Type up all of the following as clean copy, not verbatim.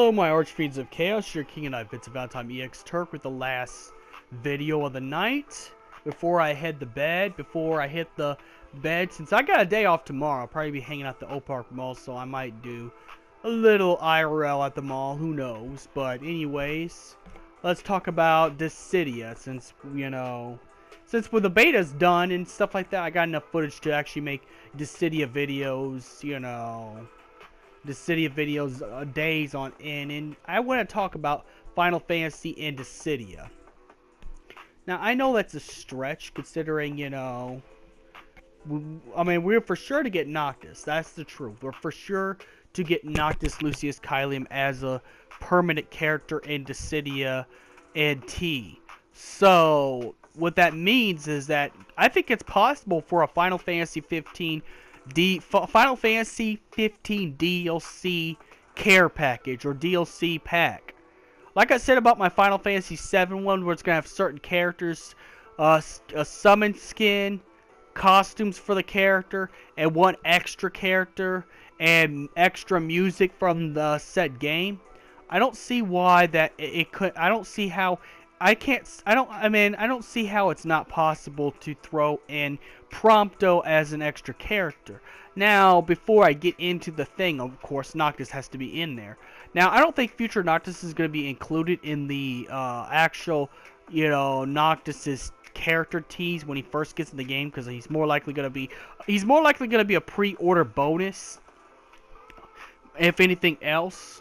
Hello my archfiends of chaos, your king and I, Bits of Valentine EX Turk, with the last video of the night. Before I hit the bed, since I got a day off tomorrow, I'll probably be hanging out the Oak Park Mall, so I might do a little IRL at the mall, who knows. But anyways, let's talk about Dissida, since, since with the beta's done and stuff like that, I got enough footage to actually make Dissida videos, days on end, and I want to talk about Final Fantasy and Dissida. Now, I know that's a stretch, considering, we're for sure to get Noctis. That's the truth. We're for sure to get Noctis Lucius Kylium as a permanent character in Dissida and T. So, what that means is that I think it's possible for a Final Fantasy 15 DLC care package or DLC pack. Like I said about my Final Fantasy 7 one, where it's gonna have certain characters, a summon skin, costumes for the character, and one extra character, and extra music from the set game. I don't see why that it could. I don't see how. I don't see how it's not possible to throw in Prompto as an extra character. Now, before I get into the thing, of course, Noctis has to be in there. Now, I don't think future Noctis is going to be included in the actual, Noctis's character tease when he first gets in the game, because he's more likely going to be a pre-order bonus, if anything else.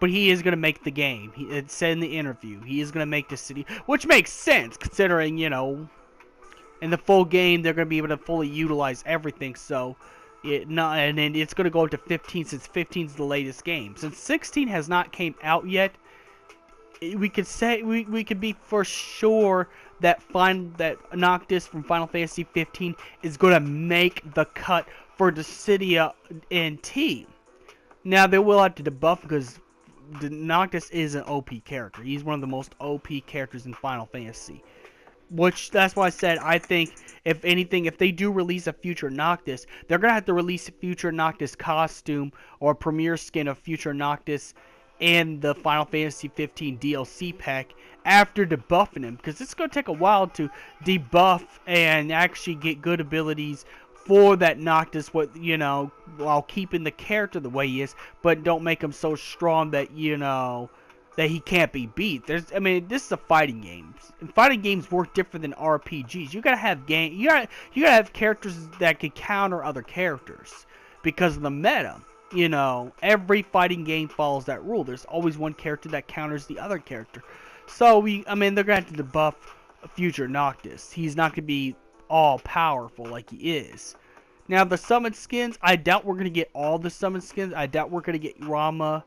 But he is going to make the game. It said in the interview, he is going to make the city, which makes sense, considering, in the full game, they're going to be able to fully utilize everything, so, and then it's going to go up to 15, since 15 is the latest game. Since 16 has not came out yet, we could say, we could be for sure that Noctis from Final Fantasy 15 is going to make the cut for Dissida and T. Now, they will have to debuff, because Noctis is an OP character. He's one of the most OP characters in Final Fantasy. That's why I said, I think, if anything, if they do release a future Noctis, they're going to have to release a future Noctis costume or premiere skin of future Noctis in the Final Fantasy 15 DLC pack after debuffing him. Because it's going to take a while to debuff and actually get good abilities for that Noctis, while keeping the character the way he is, but don't make him so strong that, that he can't be beat. This is a fighting game. And fighting games work different than RPGs. You gotta have you gotta have characters that can counter other characters because of the meta. Every fighting game follows that rule. There's always one character that counters the other character. So they're gonna have to debuff future Noctis. He's not gonna be all powerful like he is. Now, the summon skins, I doubt we're going to get all the summon skins. I doubt we're going to get Rama,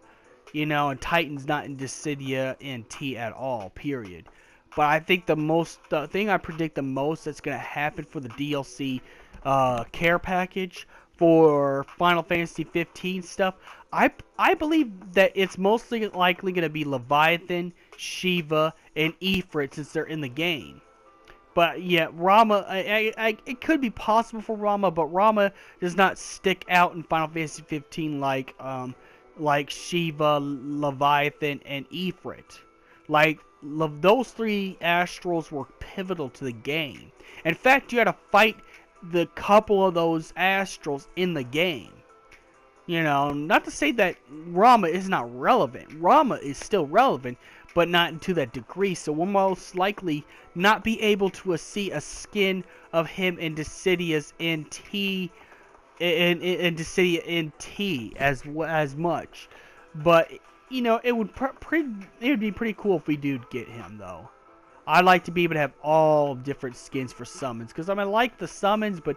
and Titan's not in Dissida and T at all, period. But I think the thing I predict the most that's going to happen for the DLC care package for Final Fantasy 15 stuff, I believe that it's mostly likely going to be Leviathan, Shiva, and Ifrit, since they're in the game. But yeah, Rama, it could be possible for Rama, but Rama does not stick out in Final Fantasy 15 like Shiva, Leviathan, and Ifrit. Those three astrals were pivotal to the game. In fact, you had to fight the couple of those astrals in the game. Not to say that Rama is not relevant. Rama is still relevant, but not to that degree, so we'll most likely not be able to see a skin of him in Dissidia's NT in Dissidia NT as much. But it would be pretty cool if we do get him, though. I'd like to be able to have all different skins for summons, because I like the summons, but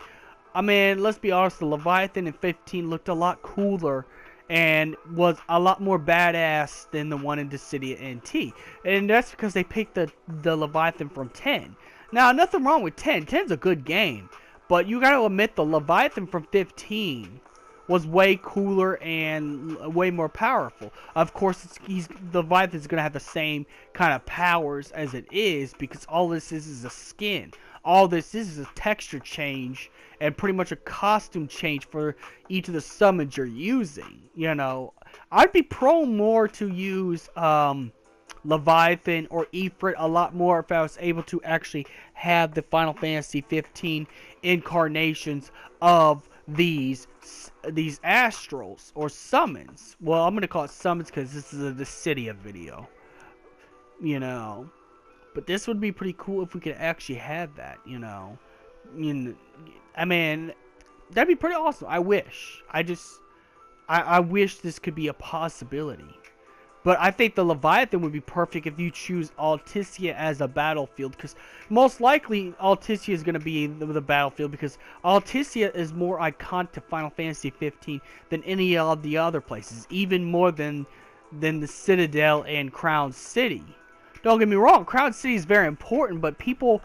let's be honest, the Leviathan in 15 looked a lot cooler and was a lot more badass than the one in Dissidia NT. And that's because they picked the Leviathan from 10. Now, nothing wrong with 10. 10's a good game. But you gotta admit, the Leviathan from 15 was way cooler and way more powerful. Of course, the Leviathan's gonna have the same kind of powers as it is, because all this is a skin. All this is a texture change and pretty much a costume change for each of the summons you're using. I'd be prone more to use Leviathan or Ifrit a lot more if I was able to actually have the Final Fantasy 15 incarnations of these astrals or summons. Well, I'm gonna call it summons because this is a Dissida video, you know. But this would be pretty cool if we could actually have that, you know. I mean, that'd be pretty awesome. I wish. I wish this could be a possibility. But I think the Leviathan would be perfect if you choose Alticia as a battlefield, because most likely Alticia is going to be the battlefield, because Alticia is more iconic to Final Fantasy 15 than any of the other places, even more than the Citadel and Crown City. Don't get me wrong, Crown City is very important, but people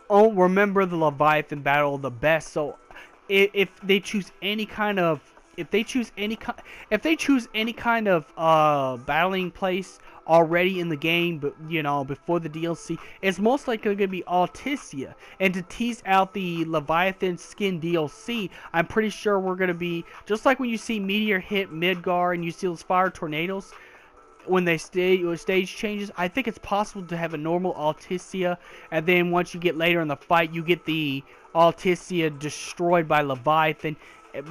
don't remember the Leviathan battle the best. So if they choose any kind of battling place already in the game, but you know, before the DLC, it's most likely going to be Alticia. And to tease out the Leviathan skin DLC, I'm pretty sure we're going to be just like when you see Meteor hit Midgar and you see those fire tornadoes when they stage changes. I think it's possible to have a normal Alticia, and then once you get later in the fight, you get the Alticia destroyed by Leviathan,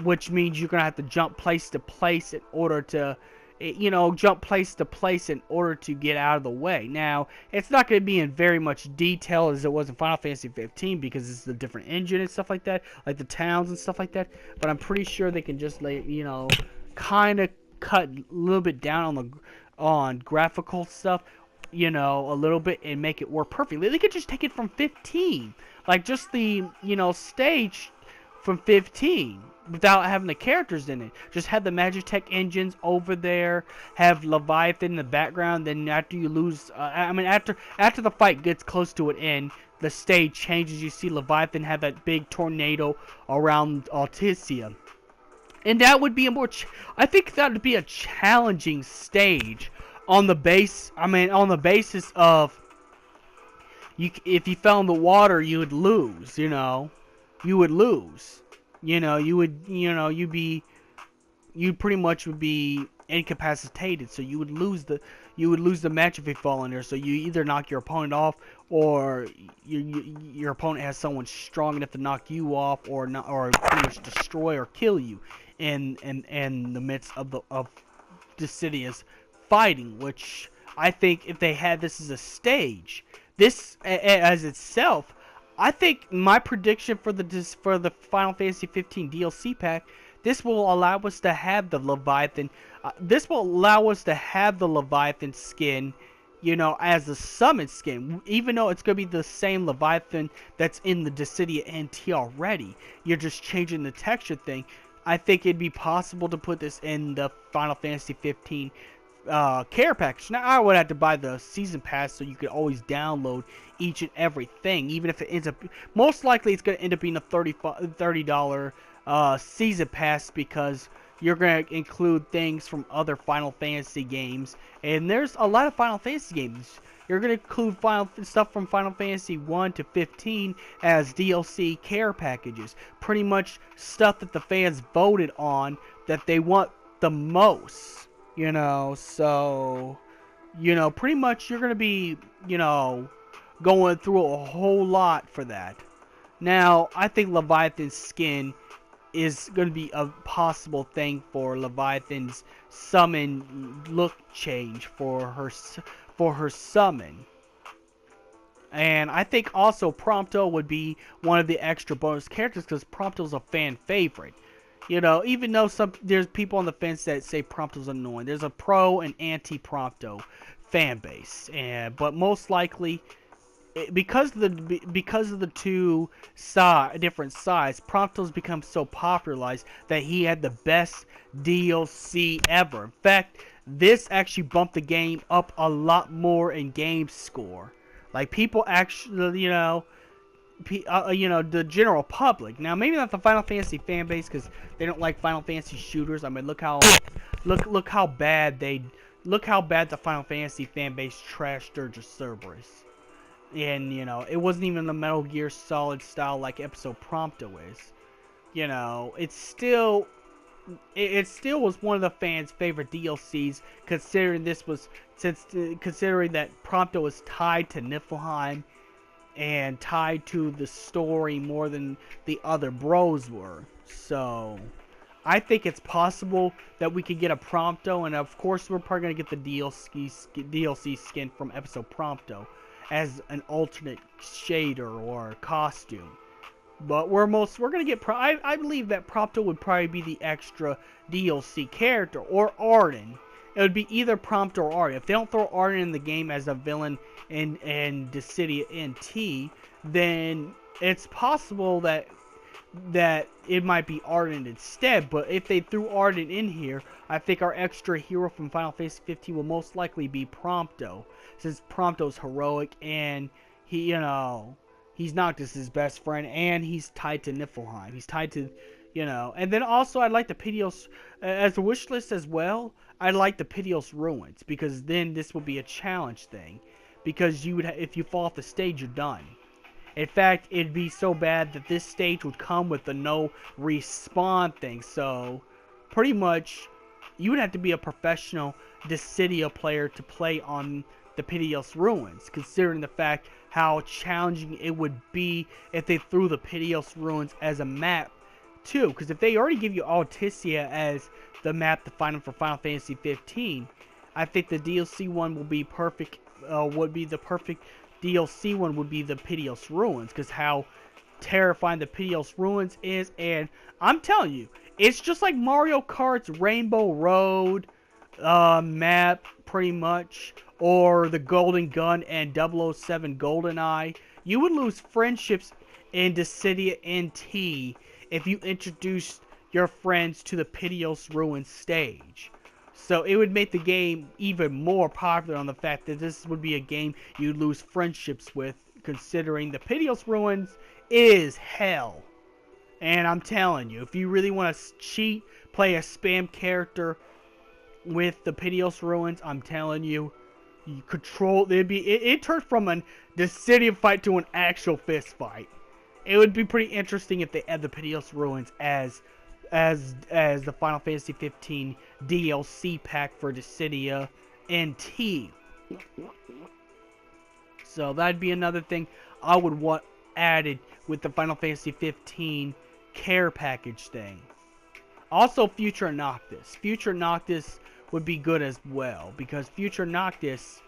which means you're gonna have to jump place to place in order to, you know, get out of the way. Now, it's not going to be in very much detail as it was in Final Fantasy 15 because it's a different engine and stuff like that, like the towns and stuff like that. But I'm pretty sure they can just kind of cut a little bit down on graphical stuff, you know, a little bit, and make it work perfectly. They could just take it from 15, like just the, you know, stage from 15 without having the characters in it. Just have the Magitech engines over there, have Leviathan in the background. Then after you lose, after the fight gets close to an end, the stage changes. You see Leviathan have that big tornado around Alticia. And that would be I think that would be a challenging stage on the basis of if you fell in the water, you would lose, you know. You would lose. You pretty much would be incapacitated, so you would lose the match if you fall in there. So you either knock your opponent off, or your opponent has someone strong enough to knock you off, or pretty much destroy or kill you in the midst of Dissidia's fighting. Which I think if they had this as a stage, this as itself, I think my prediction for the Final Fantasy 15 DLC pack, this will allow us to have the Leviathan. This will allow us to have the Leviathan skin, you know, as a summon skin. Even though it's gonna be the same Leviathan that's in the Dissidia NT already, you're just changing the texture thing. I think it'd be possible to put this in the Final Fantasy 15 care package. Now, I would have to buy the season pass so you could always download each and everything, even if it ends up, most likely it's going to end up being a $30 season pass, because you're going to include things from other Final Fantasy games, and there's a lot of Final Fantasy games. You're going to include stuff from Final Fantasy 1 to 15 as DLC care packages. Pretty much stuff that the fans voted on that they want the most. You know, so, you know, pretty much you're going to be, you know, going through a whole lot for that. Now, I think Leviathan's skin is going to be a possible thing for Leviathan's summon look change for her summon. And I think also Prompto would be one of the extra bonus characters, because Prompto's a fan favorite. You know, even though there's people on the fence that say Prompto's annoying, there's a pro and anti-Prompto fan base, but most likely, because of the two different sides, Prompto's become so popularized that he had the best DLC ever. In fact, this actually bumped the game up a lot more in game score. Like, people actually, the general public. Now, maybe not the Final Fantasy fan base, because they don't like Final Fantasy shooters. I mean, look how bad the Final Fantasy fan base trashed Dirge Cerberus. And, you know, it wasn't even the Metal Gear Solid style like episode Prompto is. You know, it's still it still was one of the fans' favorite DLCs, considering considering that Prompto was tied to Niflheim and tied to the story more than the other bros were. So I think it's possible that we could get a Prompto, and of course we're probably gonna get the DLC skin from episode Prompto as an alternate shader or costume. But we're gonna get. I believe that Prompto would probably be the extra DLC character, or Arden. It would be either Prompto or Arden. If they don't throw Arden in the game as a villain in Dissida NT, then it's possible that it might be Arden instead. But if they threw Arden in here, I think our extra hero from Final Fantasy 15 will most likely be Prompto, since Prompto's heroic and he's Noctis' best friend, and he's tied to Niflheim. He's tied to, and then also I'd like the Piteos, as a wish list as well, I'd like the Piteos Ruins, because then this would be a challenge thing. Because if you fall off the stage, you're done. In fact, it'd be so bad that this stage would come with the no respawn thing. So, pretty much, you would have to be a professional Dissidia player to play on the Piteos Ruins, considering the fact how challenging it would be if they threw the Piteos Ruins as a map too. Because if they already give you Altissia as the map to find them for Final Fantasy 15, I think the DLC one will be perfect. Would be the perfect DLC one would be the Piteos Ruins, because how terrifying the Piteos Ruins is. And I'm telling you, it's just like Mario Kart's Rainbow Road map, pretty much, or the Golden Gun and 007 GoldenEye. You would lose friendships in Dissidia NT if you introduced your friends to the Piteos Ruins stage. So it would make the game even more popular on the fact that this would be a game you'd lose friendships with, considering the Piteos Ruins is hell. And I'm telling you, if you really want to cheat, play a spam character with the Piteos Ruins, I'm telling you, it turned from a Dissidia fight to an actual fist fight. It would be pretty interesting if they add the Piteos Ruins as the Final Fantasy 15 DLC pack for Dissidia NT. So that'd be another thing I would want added with the Final Fantasy 15 care package thing. Also, Future Noctis. Future Noctis would be good as well, because Future Noctis,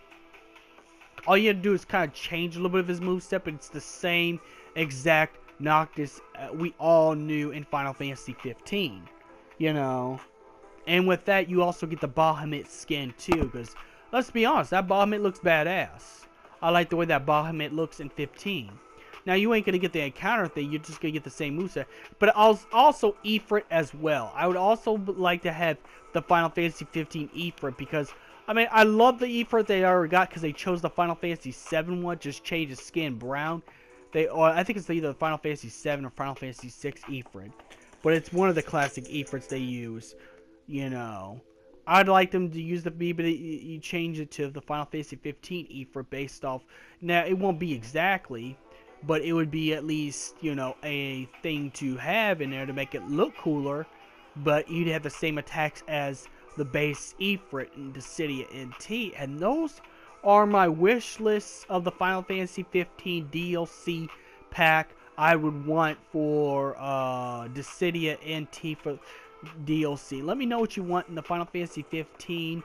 all you have to do is kind of change a little bit of his moveset, but it's the same exact Noctis we all knew in Final Fantasy 15, and with that you also get the Bahamut skin too, because let's be honest, that Bahamut looks badass. I like the way that Bahamut looks in 15. Now you ain't gonna get the encounter thing, you're just gonna get the same moveset, but also Ifrit as well. I would also like to have the Final Fantasy 15 Ifrit, because I love the Ifrit they already got, because they chose the Final Fantasy 7 one, just changed his skin brown. I think it's either Final Fantasy 7 or Final Fantasy 6 Ifrit. But it's one of the classic Ifrits they use, I'd like them to use the B, but you change it to the Final Fantasy 15 Ifrit based off. Now, it won't be exactly, but it would be at least, a thing to have in there to make it look cooler. But you'd have the same attacks as the base Ifrit in Dissidia NT. And those are my wish lists of the Final Fantasy 15 DLC pack I would want for Dissidia NT for DLC. Let me know what you want in the Final Fantasy 15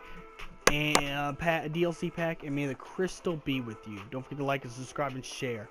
and DLC pack, and may the crystal be with you. Don't forget to like and subscribe and share.